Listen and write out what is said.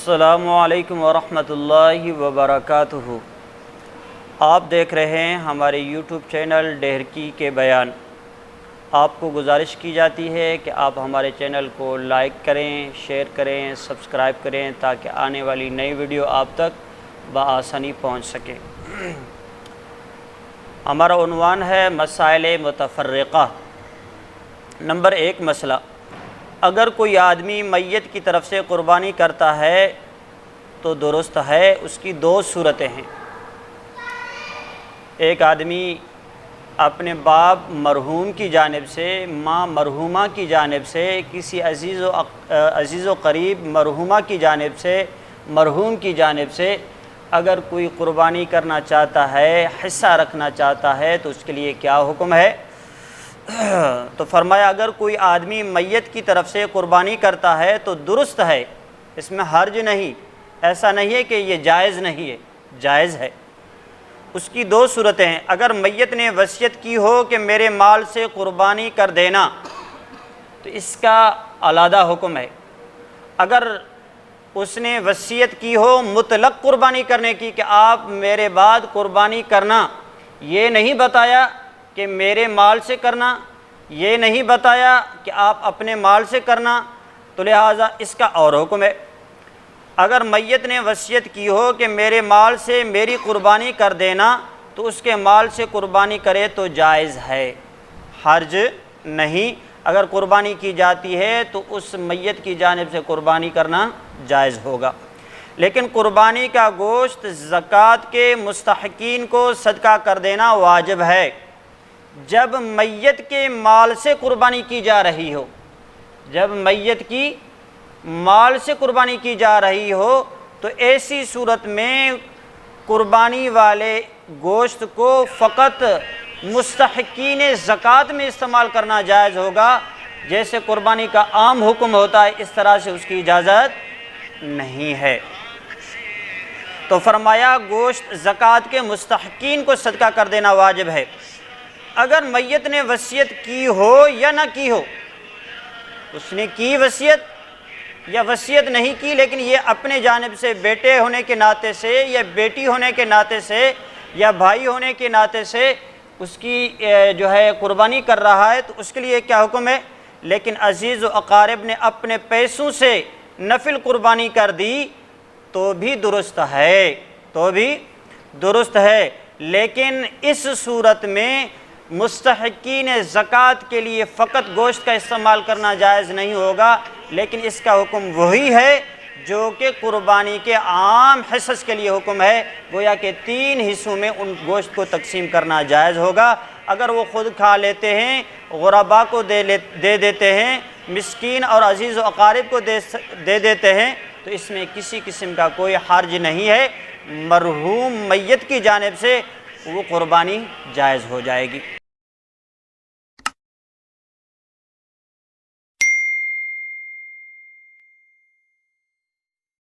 السلام علیکم ورحمۃ اللہ وبرکاتہ۔ آپ دیکھ رہے ہیں ہمارے یوٹیوب چینل ڈہرکی کے بیان۔ آپ کو گزارش کی جاتی ہے کہ آپ ہمارے چینل کو لائک کریں، شیئر کریں، سبسکرائب کریں تاکہ آنے والی نئی ویڈیو آپ تک بآسانی پہنچ سکے۔ ہمارا عنوان ہے مسائل متفرقہ۔ نمبر 1 مسئلہ، اگر کوئی آدمی میت کی طرف سے قربانی کرتا ہے تو درست ہے۔ اس کی 2 صورتیں ہیں۔ ایک آدمی اپنے باپ مرحوم کی جانب سے، ماں مرحومہ کی جانب سے، کسی عزیز و قریب مرحومہ کی جانب سے، مرحوم کی جانب سے اگر کوئی قربانی کرنا چاہتا ہے، حصہ رکھنا چاہتا ہے تو اس کے لیے کیا حکم ہے؟ تو فرمایا اگر کوئی آدمی میت کی طرف سے قربانی کرتا ہے تو درست ہے، اس میں حرج نہیں، ایسا نہیں ہے کہ یہ جائز نہیں ہے، جائز ہے۔ اس کی 2 صورتیں ہیں۔ اگر میت نے وصیت کی ہو کہ میرے مال سے قربانی کر دینا تو اس کا علیحدہ حکم ہے۔ اگر اس نے وصیت کی ہو مطلق قربانی کرنے کی کہ آپ میرے بعد قربانی کرنا، یہ نہیں بتایا کہ میرے مال سے کرنا، یہ نہیں بتایا کہ آپ اپنے مال سے کرنا، تو لہٰذا اس کا اور حکم ہے۔ اگر میت نے وصیت کی ہو کہ میرے مال سے میری قربانی کر دینا تو اس کے مال سے قربانی کرے تو جائز ہے، حرج نہیں۔ اگر قربانی کی جاتی ہے تو اس میت کی جانب سے قربانی کرنا جائز ہوگا۔ لیکن قربانی کا گوشت زکوٰۃ کے مستحقین کو صدقہ کر دینا واجب ہے جب میت کے مال سے قربانی کی جا رہی ہو۔ جب میت کی مال سے قربانی کی جا رہی ہو تو ایسی صورت میں قربانی والے گوشت کو فقط مستحقین زکوٰۃ میں استعمال کرنا جائز ہوگا۔ جیسے قربانی کا عام حکم ہوتا ہے اس طرح سے اس کی اجازت نہیں ہے۔ تو فرمایا گوشت زکوٰۃ کے مستحقین کو صدقہ کر دینا واجب ہے۔ اگر میت نے وصیت کی ہو یا نہ کی ہو، اس نے کی وصیت یا وصیت نہیں کی لیکن یہ اپنے جانب سے بیٹے ہونے کے ناطے سے یا بیٹی ہونے کے ناطے سے یا بھائی ہونے کے ناطے سے اس کی جو ہے قربانی کر رہا ہے تو اس کے لیے کیا حکم ہے؟ لیکن عزیز و اقارب نے اپنے پیسوں سے نفل قربانی کر دی تو بھی درست ہے، تو بھی درست ہے۔ لیکن اس صورت میں مستحقین زکوٰۃ کے لیے فقط گوشت کا استعمال کرنا جائز نہیں ہوگا، لیکن اس کا حکم وہی ہے جو کہ قربانی کے عام حصص کے لیے حکم ہے، گویا کہ 3 حصوں میں ان گوشت کو تقسیم کرنا جائز ہوگا۔ اگر وہ خود کھا لیتے ہیں، غرباء کو دے دیتے ہیں، مسکین اور عزیز و اقارب کو دے دیتے ہیں تو اس میں کسی قسم کا کوئی حرج نہیں ہے، مرحوم میت کی جانب سے وہ قربانی جائز ہو جائے گی۔